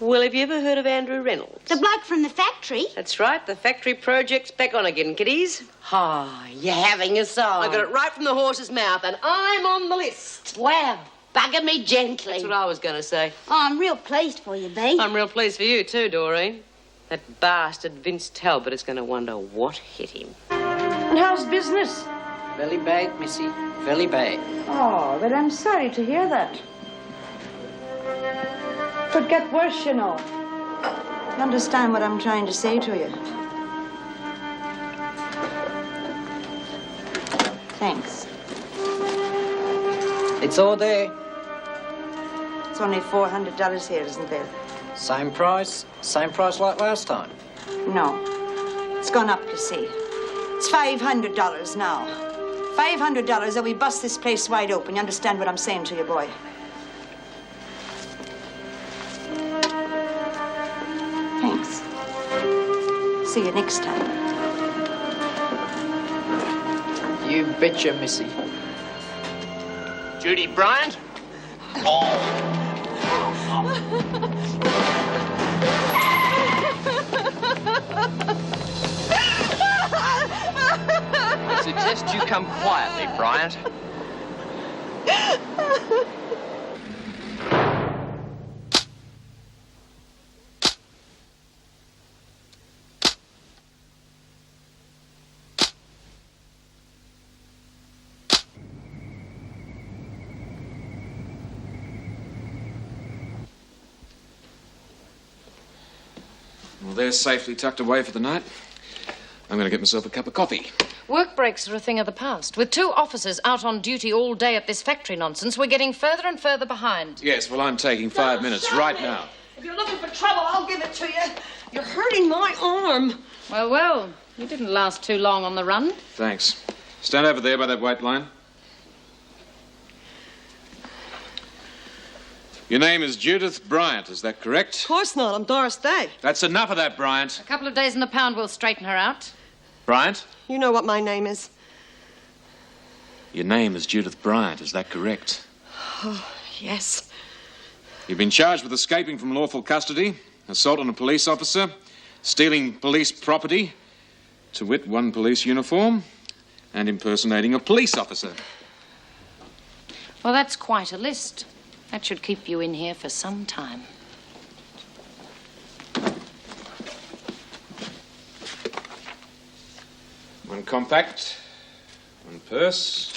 Well, have you ever heard of Andrew Reynolds? The bloke from the factory? That's right. The factory project's back on again, kiddies. Oh, you're having a song. I got it right from the horse's mouth, and I'm on the list. Well, bugger me gently. That's what I was going to say. Oh, I'm real pleased for you, Bee. I'm real pleased for you, too, Doreen. That bastard Vince Talbot is going to wonder what hit him. And how's business? Very bad, missy. Very bad. Oh, but I'm sorry to hear that. Could get worse, you know. You understand what I'm trying to say to you? Thanks. It's all there. It's only $400 here, isn't there? Same price like last time. No. It's gone up, you see. It's $500 now. $500 that we bust this place wide open. You understand what I'm saying to you, boy? Thanks. See you next time. You betcha, missy. Judy, Bryant? I suggest you come quietly, Bryant. Well, they're safely tucked away for the night. I'm going to get myself a cup of coffee. Work breaks are a thing of the past. With 2 officers out on duty all day at this factory nonsense, we're getting further and further behind. Yes, well, I'm taking 5 minutes right now. If you're looking for trouble, I'll give it to you. You're hurting my arm. Well, you didn't last too long on the run. Thanks. Stand over there by that white line. Your name is Judith Bryant, is that correct? Of course not. I'm Doris Day. That's enough of that, Bryant. A couple of days in the pound will straighten her out. Bryant? You know what my name is. Your name is Judith Bryant, is that correct? Oh, yes. You've been charged with escaping from lawful custody, assault on a police officer, stealing police property, to wit, 1 police uniform, and impersonating a police officer. Well, that's quite a list. That should keep you in here for some time. One compact, 1 purse,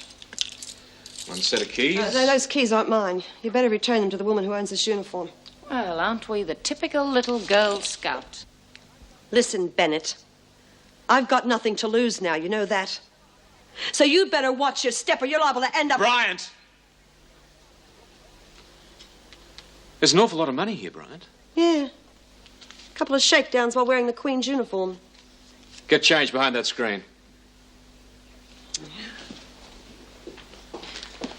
1 set of keys. Those keys aren't mine. You better return them to the woman who owns this uniform. Well, aren't we the typical little Girl Scout? Listen, Bennett. I've got nothing to lose now, you know that. So you better watch your step or you're liable to end up... Bryant! There's an awful lot of money here, Bryant. Yeah. A couple of shakedowns while wearing the Queen's uniform. Get changed behind that screen.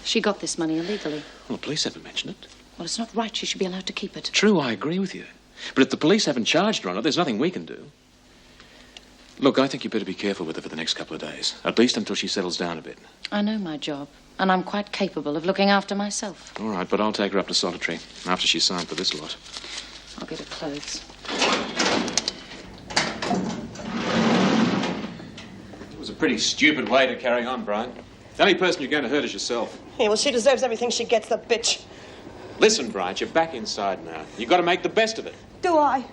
She got this money illegally. Well, the police haven't mentioned it. Well, it's not right. She should be allowed to keep it. True, I agree with you. But if the police haven't charged her on it, there's nothing we can do. Look, I think you better be careful with her for the next couple of days. At least until she settles down a bit. I know my job, and I'm quite capable of looking after myself. All right, but I'll take her up to solitary after she's signed for this lot. I'll get her clothes. It was a pretty stupid way to carry on, Brian. The only person you're going to hurt is yourself. Yeah, well, she deserves everything she gets, the bitch. Listen, Bryant, you're back inside now. You've got to make the best of it. Do I?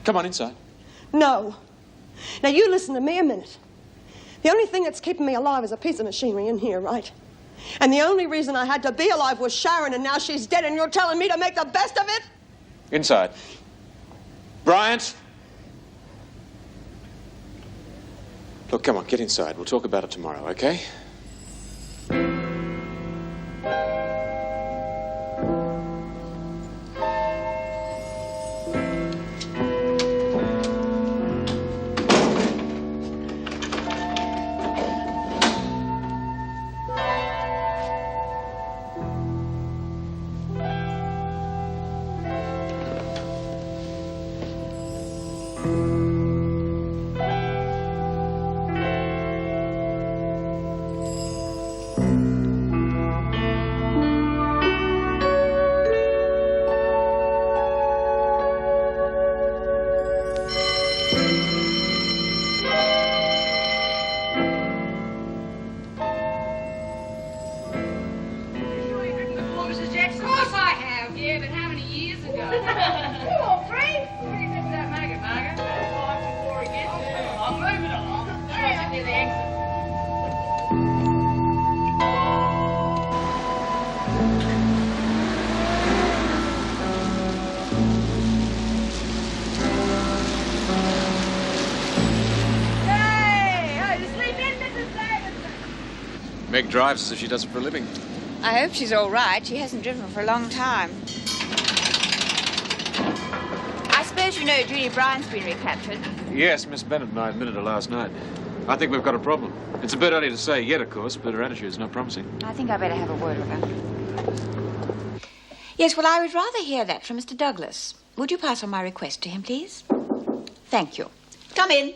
Come on inside. No. Now, you listen to me a minute. The only thing that's keeping me alive is a piece of machinery in here, right? And the only reason I had to be alive was Sharon, and now she's dead, and you're telling me to make the best of it? Inside. Bryant! Look, come on, get inside. We'll talk about it tomorrow, okay? Yeah, but how many years ago? Come on, Frank. Where do you think that maggot, Margaret? About 5 before it gets there. I'll move it along. Right near the exit. Meg drives as if she does it for a living. I hope she's all right. She hasn't driven for a long time. I suppose you know Judy Bryant's been recaptured. Yes, Miss Bennett and I admitted her last night. I think we've got a problem. It's a bit early to say yet, of course, but her attitude's not promising. I think I better have a word with her. Yes, well, I would rather hear that from Mr. Douglas. Would you pass on my request to him, please? Thank you. Come in.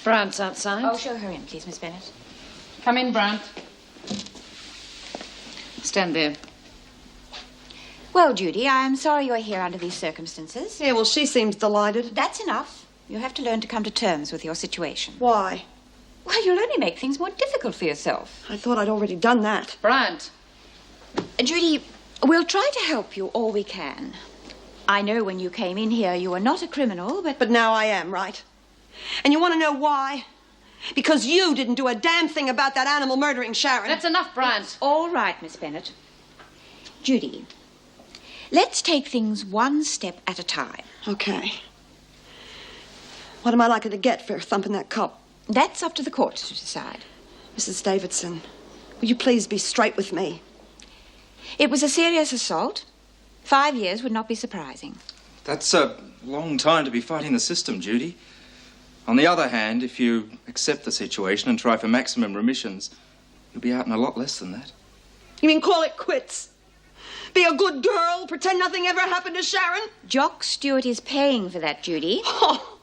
Bryant's outside. Oh, show her in, please, Miss Bennett. Come in, Bryant. Stand there. Well, Judy, I am sorry you're here under these circumstances. Yeah, well, she seems delighted. That's enough. You have to learn to come to terms with your situation. Why? Well, you'll only make things more difficult for yourself. I thought I'd already done that. Bryant. Judy, we'll try to help you all we can. I know when you came in here you were not a criminal, but... But now I am, right? And you want to know why? Because you didn't do a damn thing about that animal murdering Sharon. That's enough, Bryant. All right, Miss Bennett. Judy, let's take things one step at a time. Okay. What am I likely to get for thumping that cop? That's up to the court to decide. Mrs. Davidson, will you please be straight with me? It was a serious assault. 5 years would not be surprising. That's a long time to be fighting the system, Judy. On the other hand, if you accept the situation and try for maximum remissions, you'll be out in a lot less than that. You mean call it quits? Be a good girl? Pretend nothing ever happened to Sharon? Jock Stewart is paying for that, Judy. Oh.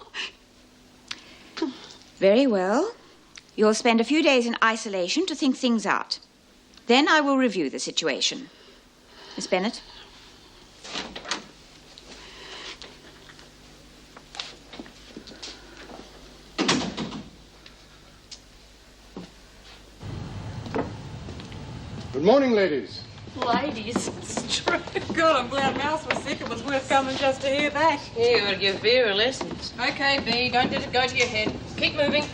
Very well. You'll spend a few days in isolation to think things out. Then I will review the situation. Miss Bennett? Good morning, ladies. Ladies, it's true. Good, I'm glad Mouse was sick. It was worth coming just to hear that. Yeah, you ought to give Vera lessons. Okay, B, don't let it go to your head. Keep moving.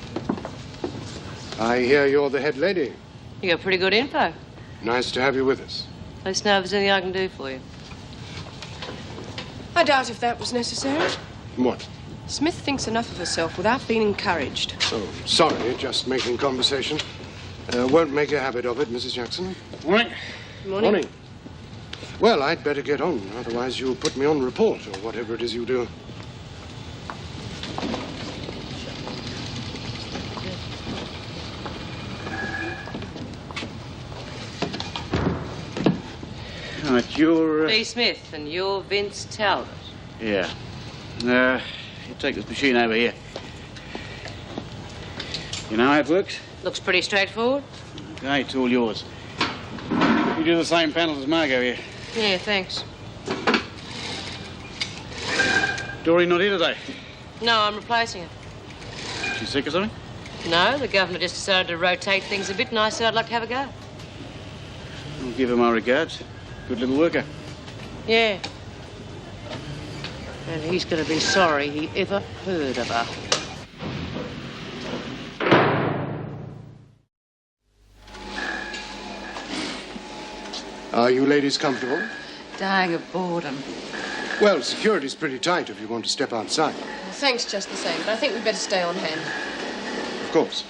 I hear you're the head lady. You got pretty good info. Nice to have you with us. Let's know if there's anything I can do for you. I doubt if that was necessary. What? Smith thinks enough of herself without being encouraged. Oh, sorry, just making conversation. Won't make a habit of it, Mrs. Jackson. Morning. Morning. Well, I'd better get on, otherwise you'll put me on report, or whatever it is you do. Right, you're... B. Smith, and you're Vince Talbot. Yeah. You take this machine over here. You know how it works? Looks pretty straightforward. Okay, it's all yours. You do the same panels as Margot here. Yeah, thanks. Doreen not here today? No, I'm replacing her. She's sick or something? No, the governor just decided to rotate things a bit, and I said I'd like to have a go. I'll give her my regards. Good little worker. Yeah. And he's going to be sorry he ever heard of her. Are you ladies comfortable? Dying of boredom. Well, security's pretty tight if you want to step outside. Well, thanks just the same, but I think we'd better stay on hand. Of course.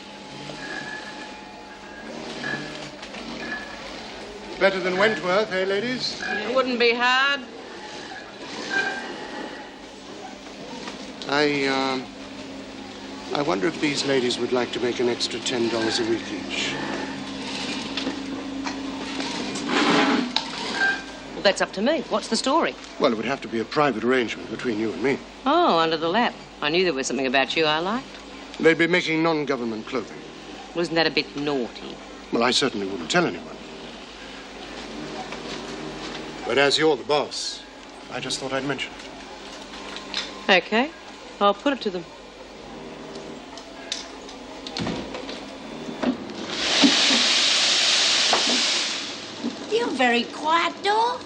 Better than Wentworth, eh, ladies? It wouldn't be hard. I wonder if these ladies would like to make an extra $10 a week each. Well, that's up to me. What's the story? Well, it would have to be a private arrangement between you and me. Oh, under the lap. I knew there was something about you I liked. They'd be making non-government clothing. Wasn't that a bit naughty? Well, I certainly wouldn't tell anyone. But as you're the boss, I just thought I'd mention it. Okay. I'll put it to them. You very quiet, Dor.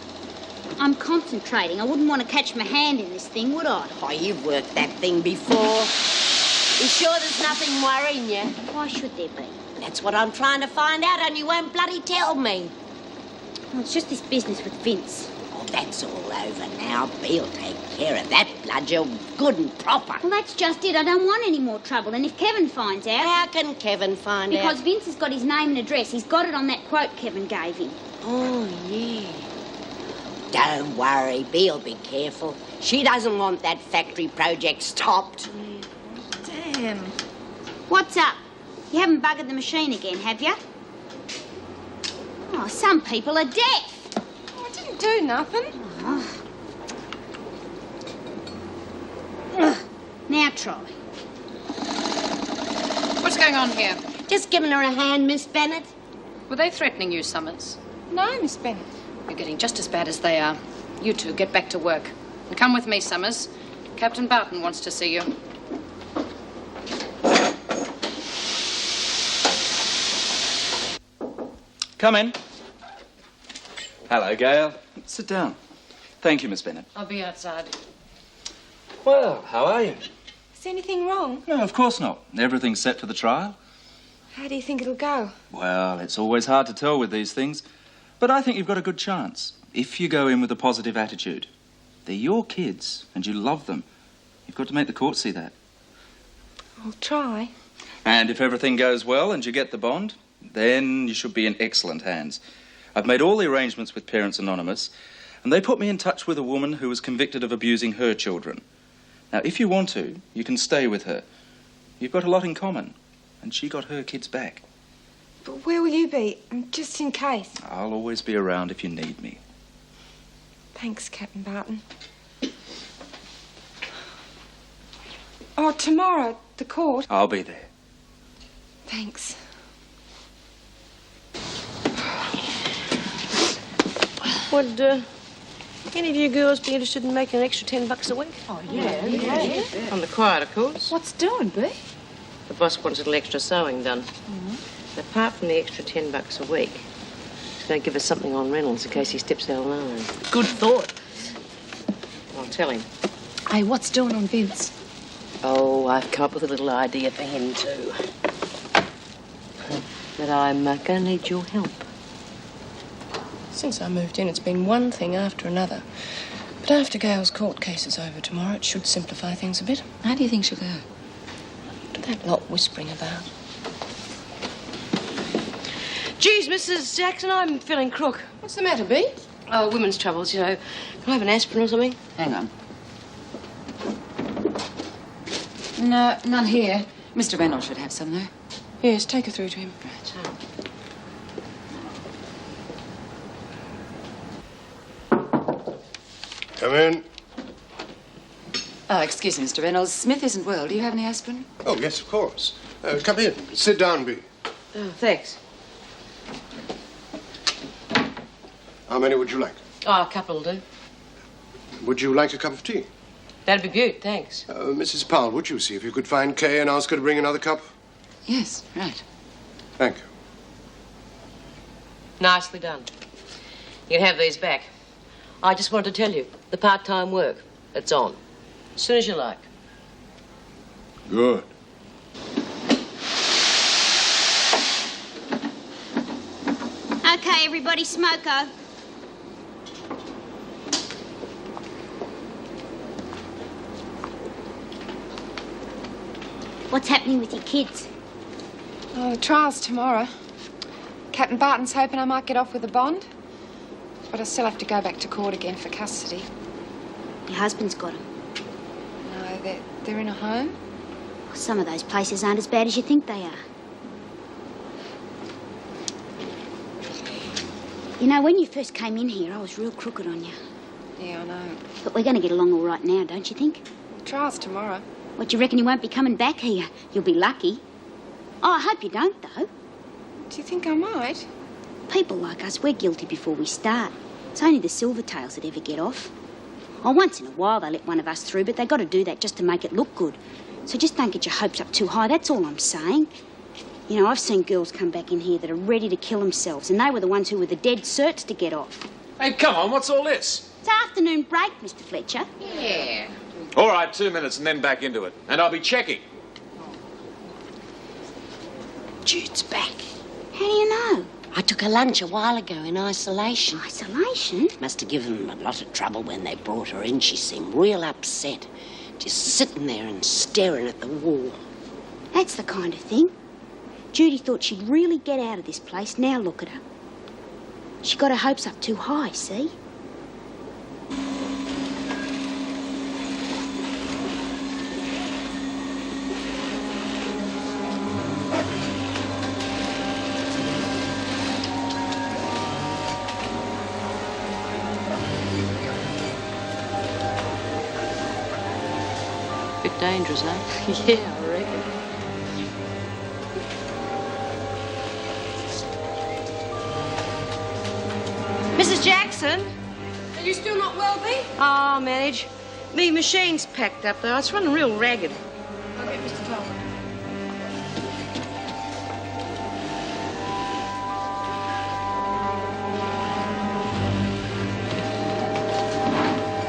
I'm concentrating. I wouldn't want to catch my hand in this thing, would I? Oh, you've worked that thing before. You sure there's nothing worrying you? Why should there be? That's what I'm trying to find out, and you won't bloody tell me. Well, it's just this business with Vince. Oh, that's all over now. Bee'll take care of that, bludger, good and proper. Well, that's just it. I don't want any more trouble. And if Kevin finds out... How can Kevin find out? Because Vince has got his name and address. He's got it on that quote Kevin gave him. Oh, yeah. Don't worry, Bee'll be careful. She doesn't want that factory project stopped. Damn. What's up? You haven't buggered the machine again, have you? Oh, some people are deaf. Oh, I didn't do nothing. Oh. Ugh. Now try. What's going on here? Just giving her a hand, Miss Bennett. Were they threatening you, Summers? No, Miss Bennett. You're getting just as bad as they are. You two, get back to work. And come with me, Summers. Captain Barton wants to see you. Come in. Hello, Gail. Sit down. Thank you, Miss Bennett. I'll be outside. Well, how are you? Is anything wrong? No, of course not. Everything's set for the trial. How do you think it'll go? Well, it's always hard to tell with these things. But I think you've got a good chance. If you go in with a positive attitude. They're your kids, and you love them. You've got to make the court see that. I'll try. And if everything goes well and you get the bond, then you should be in excellent hands. I've made all the arrangements with Parents Anonymous, and they put me in touch with a woman who was convicted of abusing her children. Now, if you want to, you can stay with her. You've got a lot in common, and she got her kids back. But where will you be? Just in case. I'll always be around if you need me. Thanks, Captain Barton. Oh, tomorrow, the court. I'll be there. Thanks. Would any of you girls be interested in making an extra $10 a week? Oh, yeah. On the quiet, of course. What's doing, Bee? The boss wants a little extra sewing done. Apart from the extra $10 a week, they'll give us something on Reynolds in case he steps out alone. Good thought. I'll tell him. Hey, what's doing on Vince? Oh, I've come up with a little idea for him, too. But I'm going to need your help. Since I moved in, it's been one thing after another. But after Gail's court case is over tomorrow, it should simplify things a bit. How do you think she'll go? What that lot whispering about? Geez, Mrs. Jackson, I'm feeling crook. What's the matter, Bee? Oh, women's troubles, you know. Can I have an aspirin or something? Hang on. No, none here. Mr. Reynolds should have some, though. Yes, take her through to him. Right. Come in. Oh, excuse me, Mr. Reynolds. Smith isn't well. Do you have any aspirin? Oh, yes, of course. Come in. Sit down, Bee. Oh, thanks. How many would you like? Oh, a couple will do. Would you like a cup of tea? That'd be beaut, thanks. Mrs. Powell, would you see if you could find Kay and ask her to bring another cup? Yes, right. Thank you. Nicely done. You can have these back. I just wanted to tell you, the part-time work, it's on. As soon as you like. Good. Okay, everybody, smoko. What's happening with your kids? Oh, the trial's tomorrow. Captain Barton's hoping I might get off with a bond. But I still have to go back to court again for custody. Your husband's got them. No, they're in a home. Well, some of those places aren't as bad as you think they are. You know, when you first came in here, I was real crooked on you. Yeah, I know. But we're going to get along all right now, don't you think? The trial's tomorrow. What, do you reckon you won't be coming back here? You'll be lucky. Oh, I hope you don't, though. Do you think I might? People like us, we're guilty before we start. It's only the Silvertails that ever get off. Oh, once in a while they let one of us through, but they got to do that just to make it look good. So just don't get your hopes up too high, that's all I'm saying. You know, I've seen girls come back in here that are ready to kill themselves, and they were the ones who were the dead certs to get off. Hey, come on, what's all this? It's afternoon break, Mr. Fletcher. Yeah. All right, 2 minutes and then back into it. And I'll be checking. Jude's back. How do you know? I took her lunch a while ago in isolation. Isolation? Must have given them a lot of trouble when they brought her in. She seemed real upset. Just sitting there and staring at the wall. That's the kind of thing. Judy thought she'd really get out of this place. Now look at her. She got her hopes up too high, see? Bit dangerous, eh? Yeah, I reckon. Mrs. Jackson? Are you still not well, Bee? Oh, manage. Me machine's packed up, though. It's running real ragged. I'll get Mr. Talbot.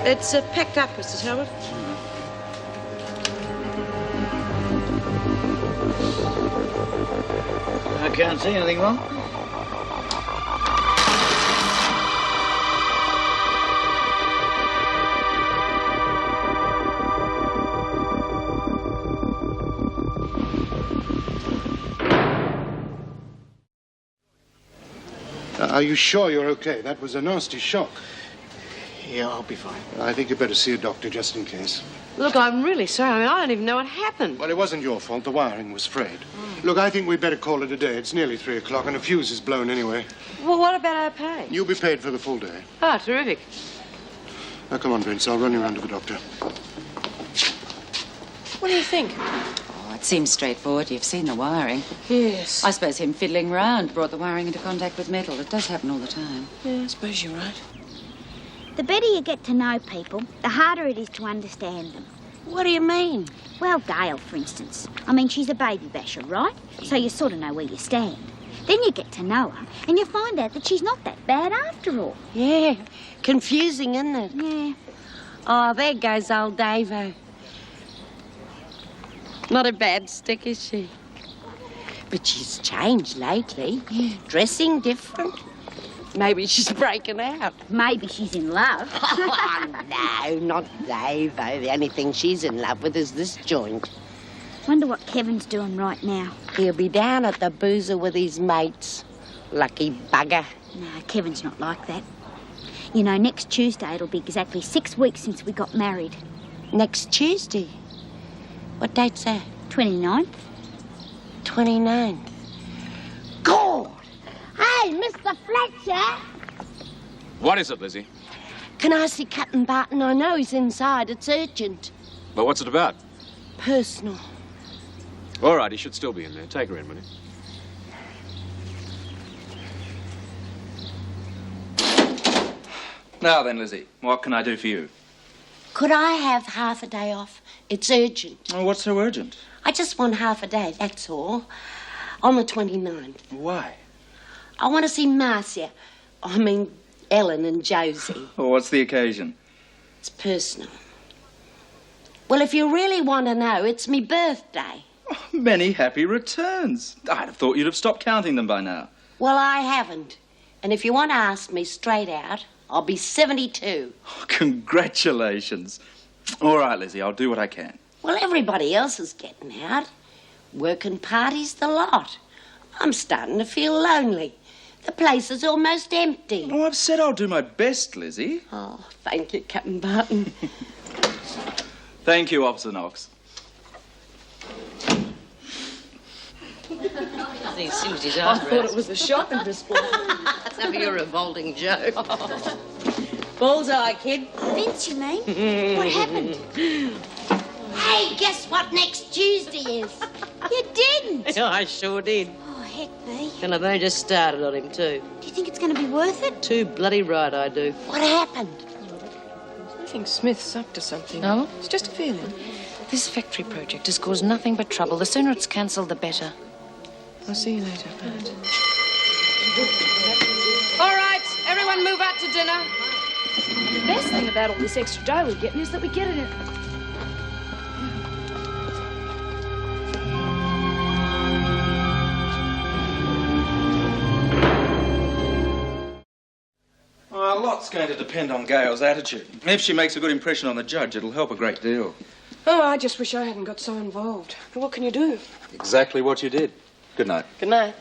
It's packed up, Mr. Talbot. I can't see anything wrong. Are you sure you're okay? That was a nasty shock. Yeah, I'll be fine. I think you better see a doctor just in case. Look, I'm really sorry. I mean, I don't even know what happened. Well, it wasn't your fault. The wiring was frayed. Look, I think we'd better call it a day. It's nearly 3 o'clock and a fuse is blown anyway. Well, what about our pay? You'll be paid for the full day. Oh, terrific. Now, come on, Vince. I'll run you round to the doctor. What do you think? Oh, it seems straightforward. You've seen the wiring. Yes. I suppose him fiddling round brought the wiring into contact with metal. It does happen all the time. Yeah, I suppose you're right. The better you get to know people, the harder it is to understand them. What do you mean? Well, Dale, for instance. I mean, she's a baby basher, right? So you sort of know where you stand. Then you get to know her, and you find out that she's not that bad after all. Yeah, confusing, isn't it? Yeah. Oh, there goes old Davo. Not a bad stick, is she? But she's changed lately. Yeah. Dressing different. Maybe she's breaking out. Maybe she's in love. Oh, no, not Davo. The only thing she's in love with is this joint. Wonder what Kevin's doing right now. He'll be down at the boozer with his mates. Lucky bugger. No, Kevin's not like that. You know, next Tuesday it'll be exactly 6 weeks since we got married. Next Tuesday? What date's that? 29th. 29th. God! Hey, Mr. Fletcher! What is it, Lizzie? Can I see Captain Barton? I know he's inside. It's urgent. Well, what's it about? Personal. All right, he should still be in there. Take her in, will you? Now then, Lizzie, what can I do for you? Could I have half a day off? It's urgent. Oh, what's so urgent? I just want half a day, that's all. On the 29th. Why? I want to see Marcia. I mean, Ellen and Josie. Oh, what's the occasion? It's personal. Well, if you really want to know, it's me birthday. Oh, many happy returns. I'd have thought you'd have stopped counting them by now. Well, I haven't. And if you want to ask me straight out, I'll be 72. Oh, congratulations. All right, Lizzie, I'll do what I can. Well, everybody else is getting out. Working parties, the lot. I'm starting to feel lonely. The place is almost empty. Oh, I've said I'll do my best, Lizzie. Oh, thank you, Captain Barton. Thank you, Officer Knox. I think as soon as his I eyes thought it was a shopping display. That's a be a revolting joke. Bullseye, kid. Vince, you mean? What happened? Hey, guess what next Tuesday is? You didn't. I sure did. Oh, heck, B. And I've only just started on him, too. Do you think it's going to be worth it? Too bloody right I do. What happened? I think Smith's up to something. No? It's just a feeling. This factory project has caused nothing but trouble. The sooner it's cancelled, the better. I'll see you later, Bryant. All right, everyone move out to dinner. The best thing about all this extra dough we're getting is that we get it in. Well, a lot's going to depend on Gail's attitude. If she makes a good impression on the judge, it'll help a great deal. Oh, I just wish I hadn't got so involved. But what can you do? Exactly what you did. Good night. Good night.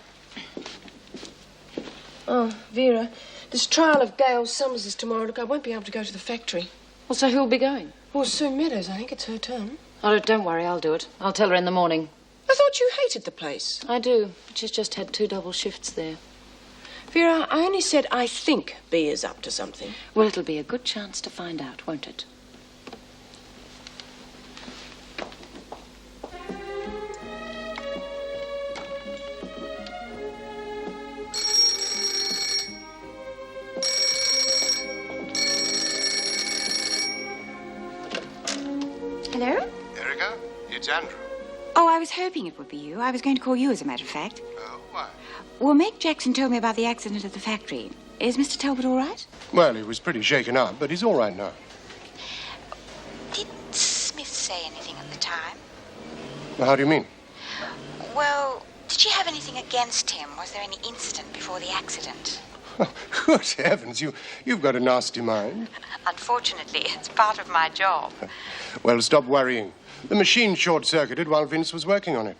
Oh, Vera, this trial of Gail Summers is tomorrow. Look, I won't be able to go to the factory. Well, so who'll be going? Well, Sue Meadows, I think it's her turn. Oh, don't worry, I'll do it. I'll tell her in the morning. I thought you hated the place. I do. She's just had 2 double shifts there. Vera, I only said I think B is up to something. Well, it'll be a good chance to find out, won't it? Hello? Erica, it's Andrew. Oh, I was hoping it would be you. I was going to call you, as a matter of fact. Why? Well, Meg Jackson told me about the accident at the factory. Is Mr. Talbot all right? Well, he was pretty shaken up, but he's all right now. Did Smith say anything at the time? Well, how do you mean? Well, did she have anything against him? Was there any incident before the accident? Good heavens, you've got a nasty mind. Unfortunately, it's part of my job. Well, stop worrying. The machine short-circuited while Vince was working on it.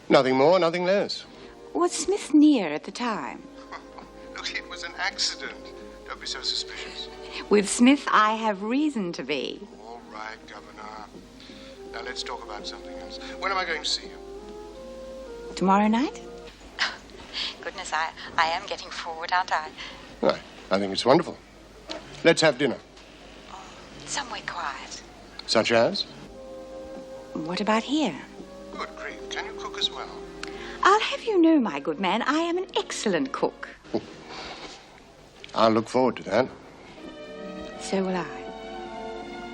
Nothing more, nothing less. Was Smith near at the time? Look, it was an accident. Don't be so suspicious. With Smith, I have reason to be. All right, Governor. Now, let's talk about something else. When am I going to see you? Tomorrow night? Goodness, I am getting forward, aren't I? Right. I think it's wonderful. Let's have dinner. Somewhere quiet. Such as? What about here? Good grief. Can you cook as well? I'll have you know, my good man, I am an excellent cook. I'll look forward to that. So will I.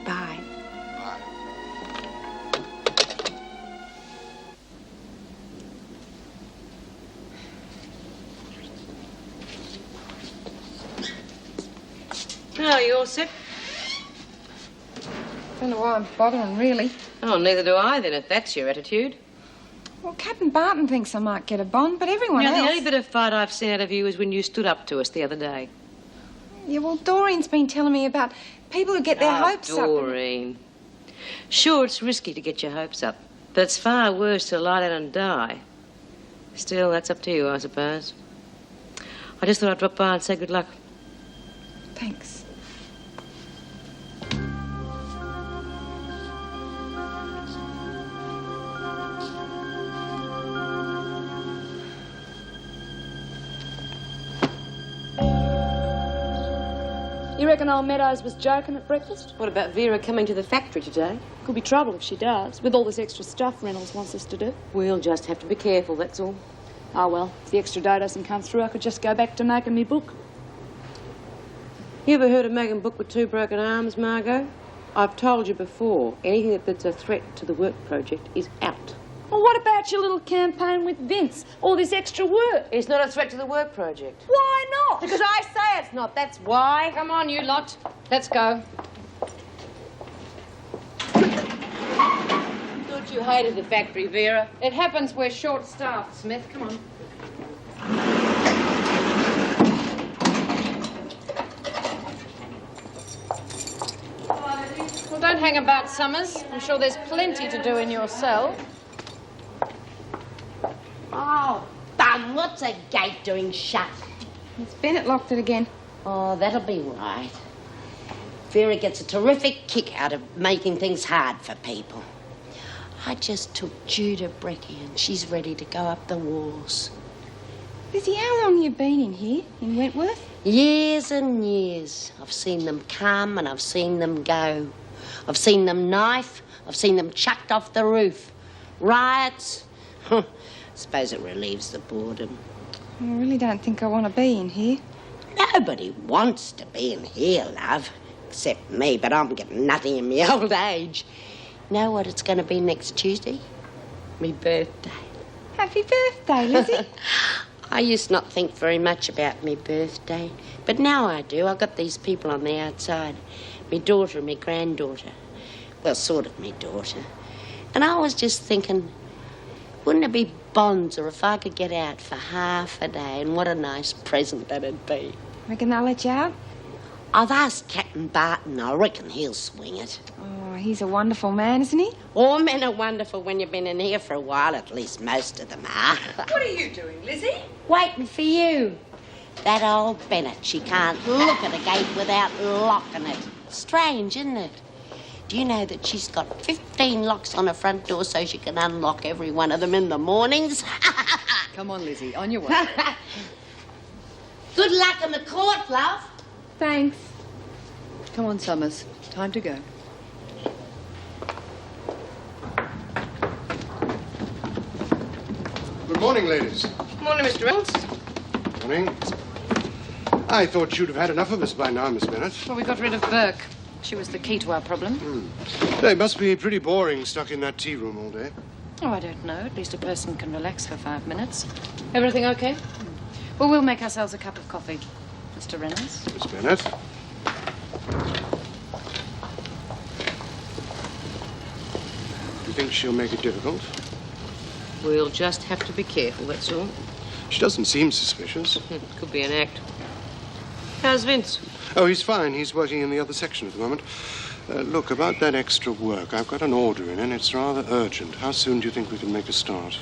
Bye. Oh, you all set? Don't know why I'm bothering, really. Oh, neither do I, then, if that's your attitude. Well, Captain Barton thinks I might get a bond, but everyone else... The only bit of fight I've seen out of you is when you stood up to us the other day. Yeah, well, Doreen's been telling me about people who get their hopes up. Doreen. Sure, it's risky to get your hopes up, but it's far worse to lie down and die. Still, that's up to you, I suppose. I just thought I'd drop by and say good luck. Thanks. You reckon old Meadows was joking at breakfast? What about Vera coming to the factory today? Could be trouble if she does, with all this extra stuff Reynolds wants us to do. We'll just have to be careful, that's all. Oh, well, if the extra dough doesn't come through, I could just go back to making me book. You ever heard of making book with 2 broken arms, Margot? I've told you before, anything that's a threat to the work project is out. Well, what about your little campaign with Vince? All this extra work? It's not a threat to the work project. Why not? Because I say it's not, that's why. Come on, you lot. Let's go. Thought you hated the factory, Vera. It happens we're short-staffed, Smith. Come on. Well, don't hang about, Summers. I'm sure there's plenty to do in your cell. Oh, bum, what's a gate doing shut? It's Bennett locked it again. Oh, that'll be right. Vera gets a terrific kick out of making things hard for people. I just took Judy Brecky and she's ready to go up the walls. Lizzie, how long have you been in here, in Wentworth? Years and years. I've seen them come and I've seen them go. I've seen them knife. I've seen them chucked off the roof. Riots. Suppose it relieves the boredom. I really don't think I want to be in here. Nobody wants to be in here, love. Except me, but I'm getting nothing in my old age. Know what it's going to be next Tuesday? Me birthday. Happy birthday, Lizzie. I used not think very much about me birthday, but now I do. I've got these people on the outside. Me daughter and me granddaughter. Well, sort of me daughter. And I was just thinking, wouldn't it be bonds, or if I could get out for half a day, and what a nice present that'd be. Reckon they'll let you out? I've asked Captain Barton. I reckon he'll swing it. Oh, he's a wonderful man, isn't he? All men are wonderful when you've been in here for a while, at least most of them are. What are you doing, Lizzie? Waiting for you. That old Bennett, she can't look at a gate without locking it. Strange, isn't it? Do you know that she's got 15 locks on her front door so she can unlock every one of them in the mornings? Come on, Lizzie, on your way. Good luck in the court, love. Thanks. Come on, Summers. Time to go. Good morning, ladies. Morning, Mr. Reynolds. Morning. I thought you'd have had enough of us by now, Miss Bennett. Well, we got rid of Burke. She was the key to our problem. They must be pretty boring stuck in that tea room all day. Oh, I don't know. At least a person can relax for 5 minutes. Everything okay? Well, we'll make ourselves a cup of coffee. Mr. Reynolds? Miss Bennett. You think she'll make it difficult? We'll just have to be careful, that's all. She doesn't seem suspicious. Could be an act. How's Vince? Oh, he's fine. He's working in the other section at the moment. Look, about that extra work, I've got an order in and it's rather urgent. How soon do you think we can make a start?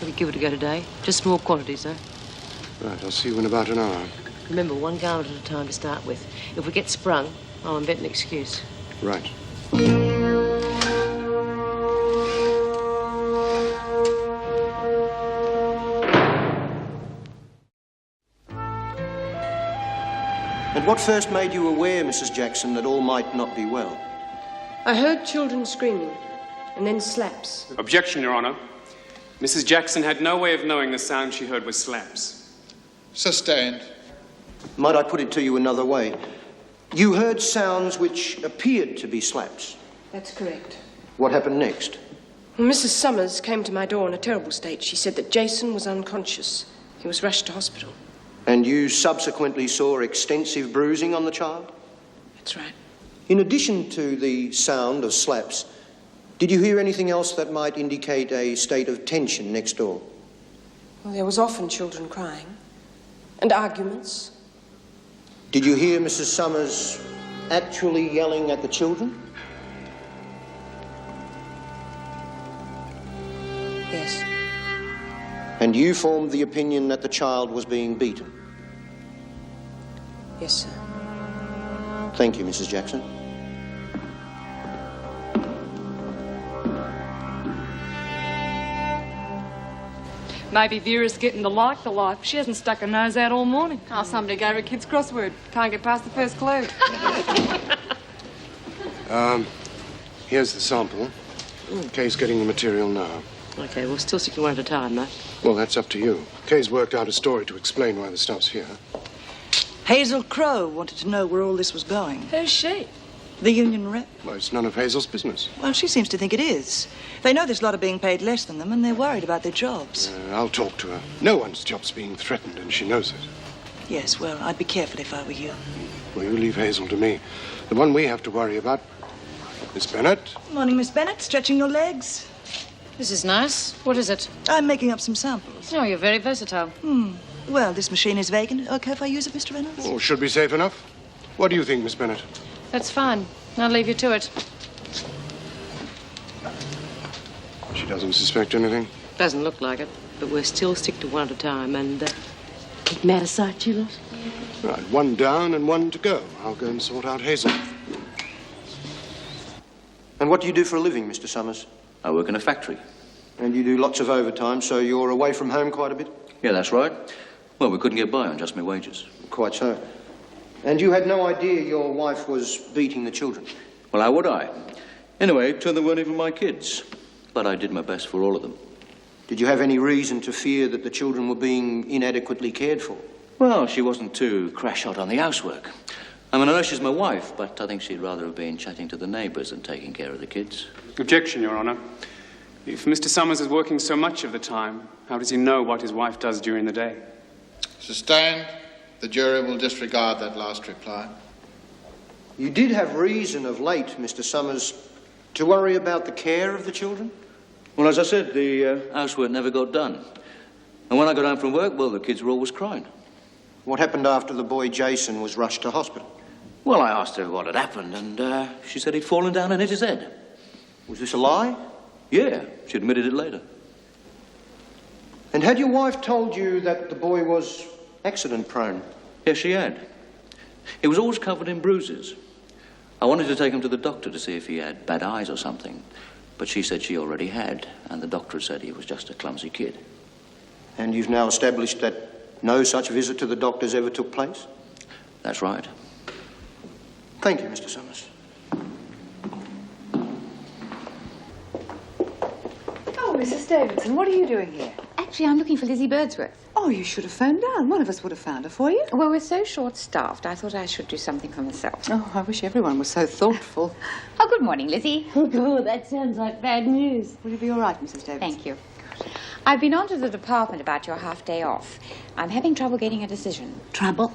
We'll give it a go today. Just small quantities, though. Right, I'll see you in about an hour. Remember, one garment at a time to start with. If we get sprung, I'll invent an excuse. Right. And what first made you aware, Mrs. Jackson, that all might not be well? I heard children screaming, and then slaps. Objection, Your Honour. Mrs. Jackson had no way of knowing the sound she heard was slaps. Sustained. Might I put it to you another way? You heard sounds which appeared to be slaps. That's correct. What happened next? Well, Mrs. Summers came to my door in a terrible state. She said that Jason was unconscious. He was rushed to hospital. And you subsequently saw extensive bruising on the child? That's right. In addition to the sound of slaps, did you hear anything else that might indicate a state of tension next door? Well, there was often children crying. And arguments. Did you hear Mrs. Summers actually yelling at the children? Yes. And you formed the opinion that the child was being beaten? Yes, sir. Thank you, Mrs. Jackson. Maybe Vera's getting to like the life. She hasn't stuck her nose out all morning. Oh, somebody gave her a kid's crossword. Can't get past the first clue. Here's the sample. Kay's getting the material now. Okay, we'll still stick to one at a time, though. Well, that's up to you. Kay's worked out a story to explain why the stuff's here. Hazel Crowe wanted to know where all this was going. Who's she? The union rep. Well, it's none of Hazel's business. Well, she seems to think it is. They know this lot are being paid less than them, and they're worried about their jobs. I'll talk to her. No one's job's being threatened, and she knows it. Yes, well, I'd be careful if I were you. Well, you leave Hazel to me. The one we have to worry about, Miss Bennett. Morning, Miss Bennett. Stretching your legs? This is nice. What is it? I'm making up some samples. Oh, you're very versatile. Well, this machine is vacant. Okay if I use it, Mr. Reynolds? Oh, should be safe enough. What do you think, Miss Bennett? That's fine. I'll leave you to it. She doesn't suspect anything? Doesn't look like it, but we'll still stick to one at a time and keep them out of sight, you lot. Right, one down and one to go. I'll go and sort out Hazel. And what do you do for a living, Mr. Summers? I work in a factory. And you do lots of overtime, so you're away from home quite a bit? Yeah, that's right. Well, we couldn't get by on just my wages. Quite so. And you had no idea your wife was beating the children? Well, how would I? Anyway, two of them weren't even my kids. But I did my best for all of them. Did you have any reason to fear that the children were being inadequately cared for? Well, she wasn't too crash out on the housework. I mean, I know she's my wife, but I think she'd rather have been chatting to the neighbours than taking care of the kids. Objection, Your Honour. If Mr. Summers is working so much of the time, how does he know what his wife does during the day? Sustained. The jury will disregard that last reply. You did have reason of late, Mr. Summers, to worry about the care of the children? Well, as I said, the housework never got done. And when I got home from work, well, the kids were always crying. What happened after the boy Jason was rushed to hospital? Well, I asked her what had happened, and she said he'd fallen down and hit his head. Was this a lie? Yeah, she admitted it later. And had your wife told you that the boy was accident-prone? Yes, she had. He was always covered in bruises. I wanted to take him to the doctor to see if he had bad eyes or something, but she said she already had, and the doctor said he was just a clumsy kid. And you've now established that no such visit to the doctors ever took place? That's right. Thank you, Mr. Summers. Oh, Mrs. Davidson, what are you doing here? Actually, I'm looking for Lizzie Birdsworth. Oh, you should have phoned down. One of us would have found her for you. Well, we're so short-staffed, I thought I should do something for myself. Oh, I wish everyone was so thoughtful. Oh, good morning, Lizzie. Oh, that sounds like bad news. Will you be all right, Mrs. Davidson? Thank you. I've been on to the department about your half-day off. I'm having trouble getting a decision. Trouble?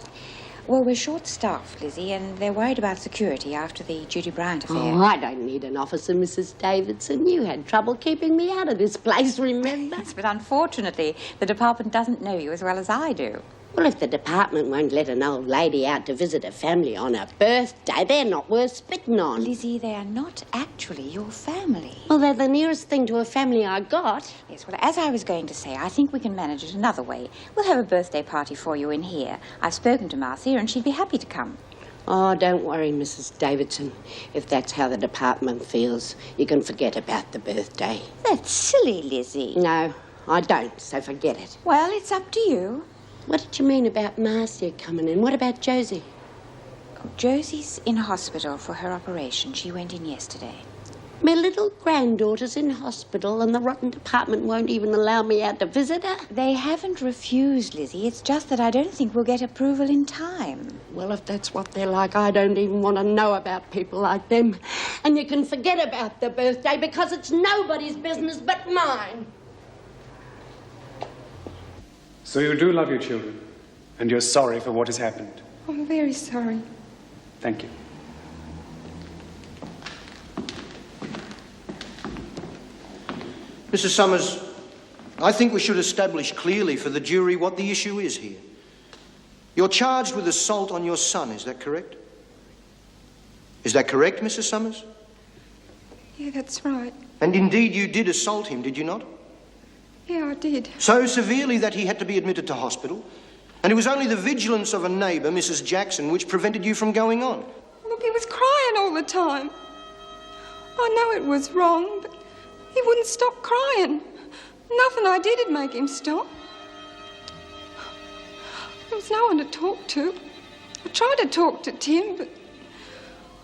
Well, we're short-staffed, Lizzie, and they're worried about security after the Judy Bryant affair. Oh, I don't need an officer, Mrs. Davidson. You had trouble keeping me out of this place, remember? Yes, but unfortunately, the department doesn't know you as well as I do. Well, if the department won't let an old lady out to visit a family on her birthday, they're not worth spitting on. Lizzie, they are not actually your family. Well, they're the nearest thing to a family I got. Yes, well, as I was going to say, I think we can manage it another way. We'll have a birthday party for you in here. I've spoken to Marcia, and she'd be happy to come. Oh, don't worry, Mrs. Davidson. If that's how the department feels, you can forget about the birthday. That's silly, Lizzie. No, I don't, so forget it. Well, it's up to you. What did you mean about Marcia coming in? What about Josie? Oh, Josie's in hospital for her operation. She went in yesterday. My little granddaughter's in hospital and the rotten department won't even allow me out to visit her. They haven't refused, Lizzie. It's just that I don't think we'll get approval in time. Well, if that's what they're like, I don't even want to know about people like them. And you can forget about the birthday because it's nobody's business but mine. So you do love your children, and you're sorry for what has happened. I'm very sorry. Thank you. Mrs. Summers, I think we should establish clearly for the jury what the issue is here. You're charged with assault on your son, is that correct? Is that correct, Mrs. Summers? Yeah, that's right. And indeed you did assault him, did you not? Yeah, I did. So severely that he had to be admitted to hospital. And it was only the vigilance of a neighbour, Mrs. Jackson, which prevented you from going on. Look, he was crying all the time. I know it was wrong, but he wouldn't stop crying. Nothing I did would make him stop. There was no one to talk to. I tried to talk to Tim, but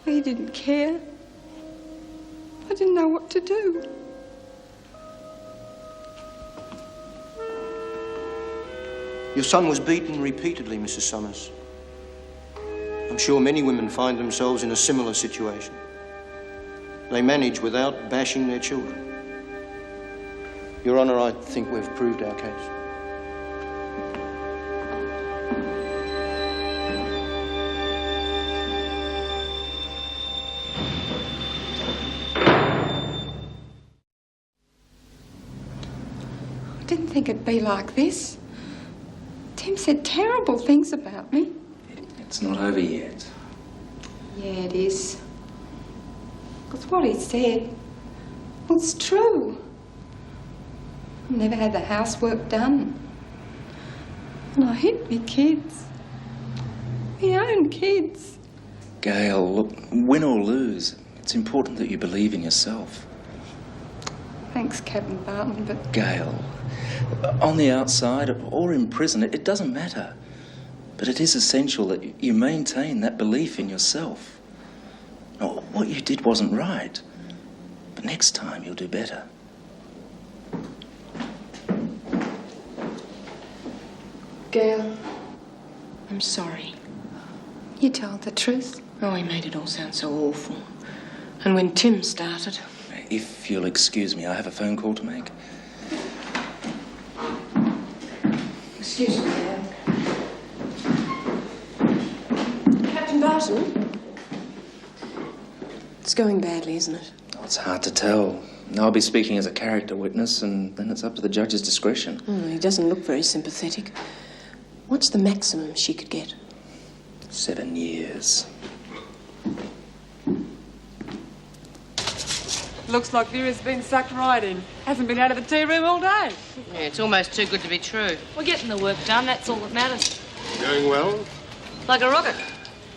he didn't care. I didn't know what to do. Your son was beaten repeatedly, Mrs. Summers. I'm sure many women find themselves in a similar situation. They manage without bashing their children. Your Honour, I think we've proved our case. I didn't think it'd be like this. Tim said terrible things about me. It's not over yet. Yeah, it is. Because what he said was true. I never had the housework done. And I hit me kids. My own kids. Gail, look, win or lose, it's important that you believe in yourself. Thanks, Captain Barton, but... Gail, on the outside or in prison, it doesn't matter. But it is essential that you maintain that belief in yourself. Now, what you did wasn't right, but next time you'll do better. Gail, I'm sorry. You told the truth. Oh, he made it all sound so awful. And when Tim started... if you'll excuse me, I have a phone call to make. Excuse me, Captain Barton? It's going badly, isn't it? Oh, it's hard to tell. I'll be speaking as a character witness, and then it's up to the judge's discretion. He doesn't look very sympathetic. What's the maximum she could get? 7 years. Looks like Vera's been sucked right in. Hasn't been out of the tea room all day. Yeah, it's almost too good to be true. We're getting the work done, that's all that matters. Going well? Like a rocket.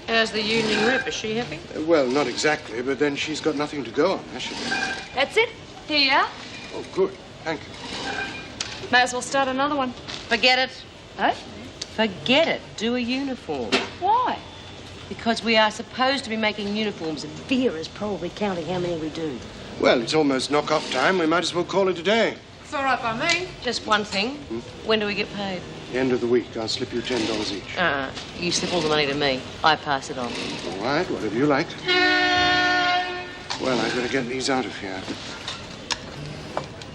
How's the union rep? Is she happy? Well, not exactly, but then she's got nothing to go on, has she? That's it. Here you are. Oh, good. Thank you. May as well start another one. Forget it. Eh? Forget it. Do a uniform. Why? Because we are supposed to be making uniforms, and Vera's probably counting how many we do. Well, it's almost knock-off time. We might as well call it a day. It's all right by me. Just one thing. When do we get paid? The end of the week. I'll slip you $10 each. You slip all the money to me. I pass it on. All right, whatever you like. Well, I've got to get these out of here.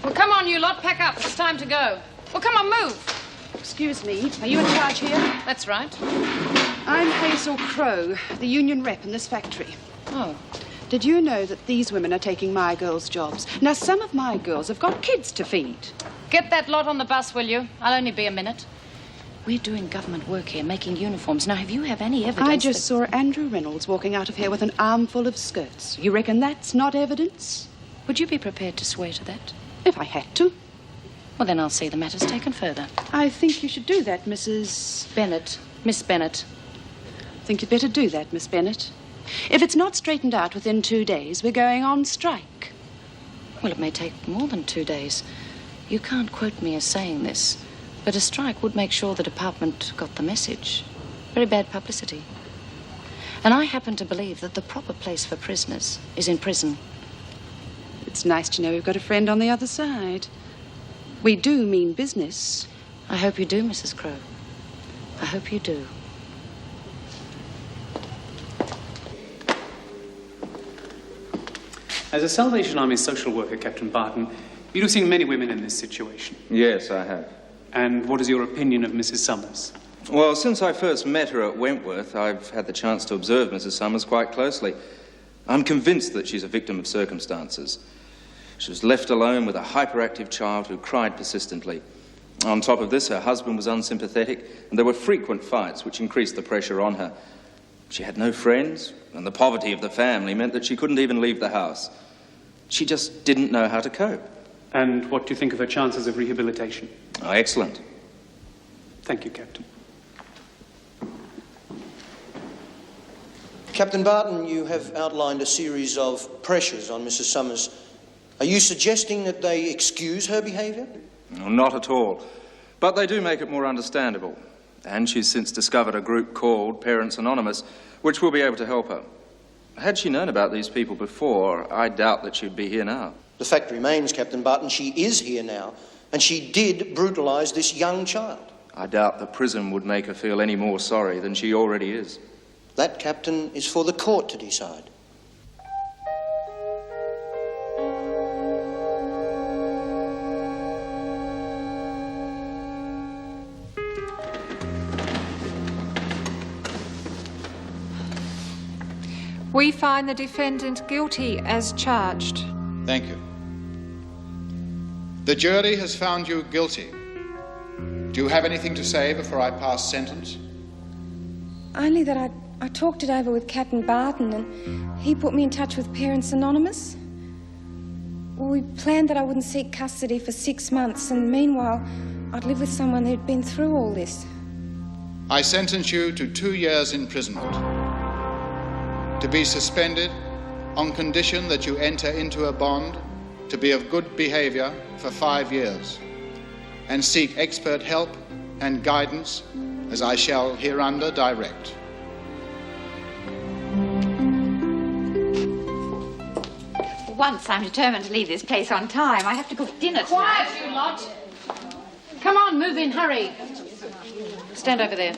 Well, come on, you lot. Pack up. It's time to go. Well, come on, move. Excuse me, are you in charge here? That's right. I'm Hazel Crowe, the union rep in this factory. Oh. Did you know that these women are taking my girls' jobs? Now, some of my girls have got kids to feed. Get that lot on the bus, will you? I'll only be a minute. We're doing government work here, making uniforms. Now, have you any evidence? I just saw Andrew Reynolds walking out of here with an armful of skirts. You reckon that's not evidence? Would you be prepared to swear to that? If I had to. Well, then I'll see the matter's taken further. I think you should do that, Mrs. Bennett. Miss Bennett. I think you'd better do that, Miss Bennett. If it's not straightened out within 2 days, we're going on strike. Well, it may take more than 2 days. You can't quote me as saying this, but a strike would make sure the department got the message. Very bad publicity. And I happen to believe that the proper place for prisoners is in prison. It's nice to know we've got a friend on the other side. We do mean business. I hope you do, Mrs. Crowe. I hope you do. As a Salvation Army social worker, Captain Barton, you'd have seen many women in this situation. Yes, I have. And what is your opinion of Mrs. Summers? Well, since I first met her at Wentworth, I've had the chance to observe Mrs. Summers quite closely. I'm convinced that she's a victim of circumstances. She was left alone with a hyperactive child who cried persistently. On top of this, her husband was unsympathetic, and there were frequent fights which increased the pressure on her. She had no friends, and the poverty of the family meant that she couldn't even leave the house. She just didn't know how to cope. And what do you think of her chances of rehabilitation? Oh, excellent. Thank you, Captain. Captain Barton, you have outlined a series of pressures on Mrs. Summers. Are you suggesting that they excuse her behaviour? No, not at all. But they do make it more understandable. And she's since discovered a group called Parents Anonymous, which will be able to help her. Had she known about these people before, I doubt that she'd be here now. The fact remains, Captain Barton, she is here now, and she did brutalise this young child. I doubt the prison would make her feel any more sorry than she already is. That, Captain, is for the court to decide. We find the defendant guilty as charged. Thank you. The jury has found you guilty. Do you have anything to say before I pass sentence? Only that I talked it over with Captain Barton and he put me in touch with Parents Anonymous. We planned that I wouldn't seek custody for 6 months and meanwhile I'd live with someone who'd been through all this. I sentence you to 2 years imprisonment, to be suspended on condition that you enter into a bond to be of good behaviour for 5 years and seek expert help and guidance as I shall hereunder direct. Once I'm determined to leave this place on time, I have to cook dinner tonight. Quiet, you lot. Come on, move in, hurry. Stand over there.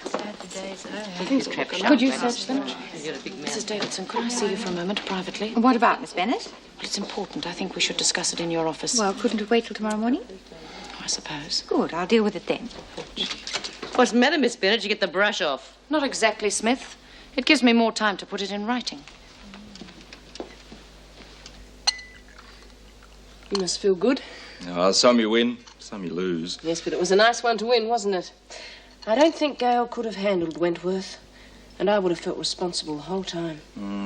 Sad the days Could you search them? Mrs. Davidson, could I see you for a moment privately? What about, Miss Bennett? Well, it's important. I think we should discuss it in your office. Well, couldn't it wait till tomorrow morning? I suppose. Good, I'll deal with it then. What's the matter, Miss Bennett? You get the brush off. Not exactly, Smith. It gives me more time to put it in writing. You must feel good. Oh, some you win, some you lose. Yes, but it was a nice one to win, wasn't it? I don't think Gail could have handled Wentworth, and I would have felt responsible the whole time.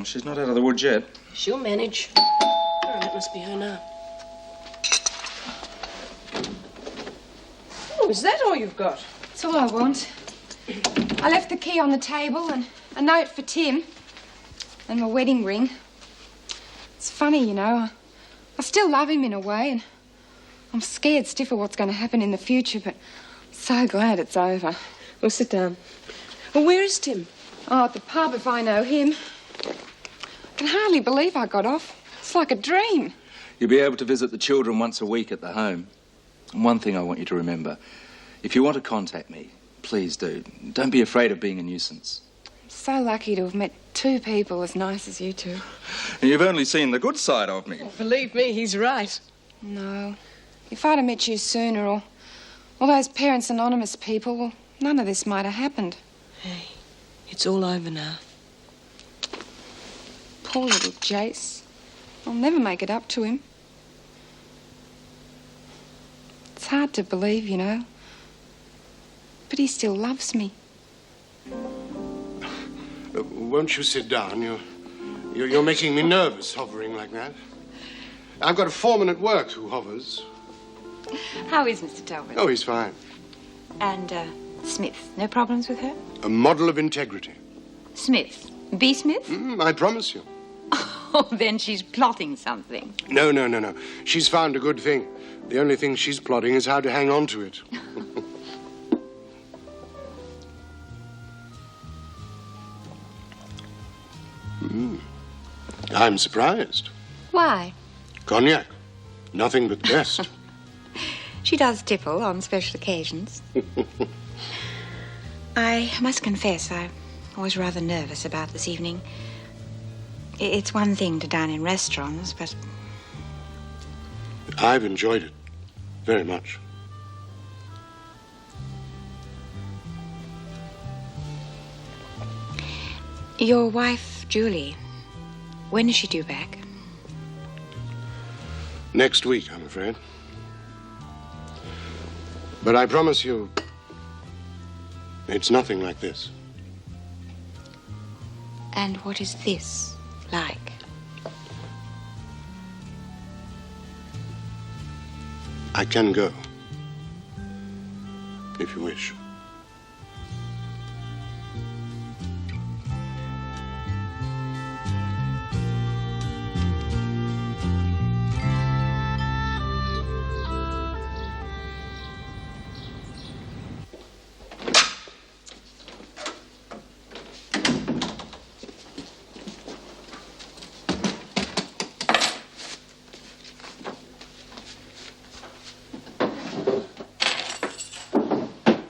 She's not out of the woods yet. She'll manage. Oh, that must be her now. Oh, is that all you've got? That's all I want. I left the key on the table and a note for Tim and my wedding ring. It's funny, you know. I still love him in a way, and I'm scared stiff of what's going to happen in the future, but I'm so glad it's over. Well, sit down. Well, where is Tim? Oh, at the pub, if I know him. I can hardly believe I got off. It's like a dream. You'll be able to visit the children once a week at the home. And one thing I want you to remember, if you want to contact me, please do. Don't be afraid of being a nuisance. I'm so lucky to have met two people as nice as you two. And you've only seen the good side of me. Believe me, he's right. No. If I'd have met you sooner, or all those Parents Anonymous people, well, none of this might have happened. Hey, it's all over now. Poor little Jace. I'll never make it up to him. It's hard to believe, you know. But he still loves me. Won't you sit down? You're making me nervous, hovering like that. I've got a foreman at work who hovers. How is Mr. Talbot? Oh, he's fine. And, Smith, no problems with her? A model of integrity. Smith? B. Smith? I promise you. Oh, then she's plotting something. No. She's found a good thing. The only thing she's plotting is how to hang on to it. I'm surprised. Why? Cognac. Nothing but the best. She does tipple on special occasions. I must confess, I was rather nervous about this evening. It's one thing to dine in restaurants, but... I've enjoyed it very much. Your wife, Julie, when is she due back? Next week, I'm afraid. But I promise you, it's nothing like this. And what is this like? I can go, if you wish.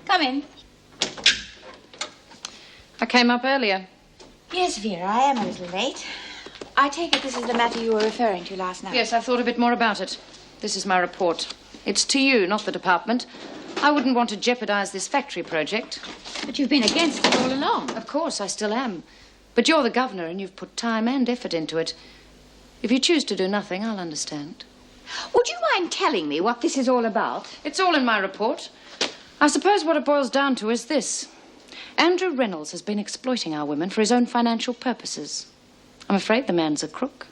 Come in. I came up earlier. Yes, Vera, I am a little late. I take it this is the matter you were referring to last night. Yes, I thought a bit more about it. This is my report. It's to you, not the department. I wouldn't want to jeopardize this factory project. But you've been against it all along. Of course, I still am. But you're the governor and you've put time and effort into it. If you choose to do nothing, I'll understand. Would you mind telling me what this is all about? It's all in my report. I suppose what it boils down to is this. Andrew Reynolds has been exploiting our women for his own financial purposes. I'm afraid the man's a crook.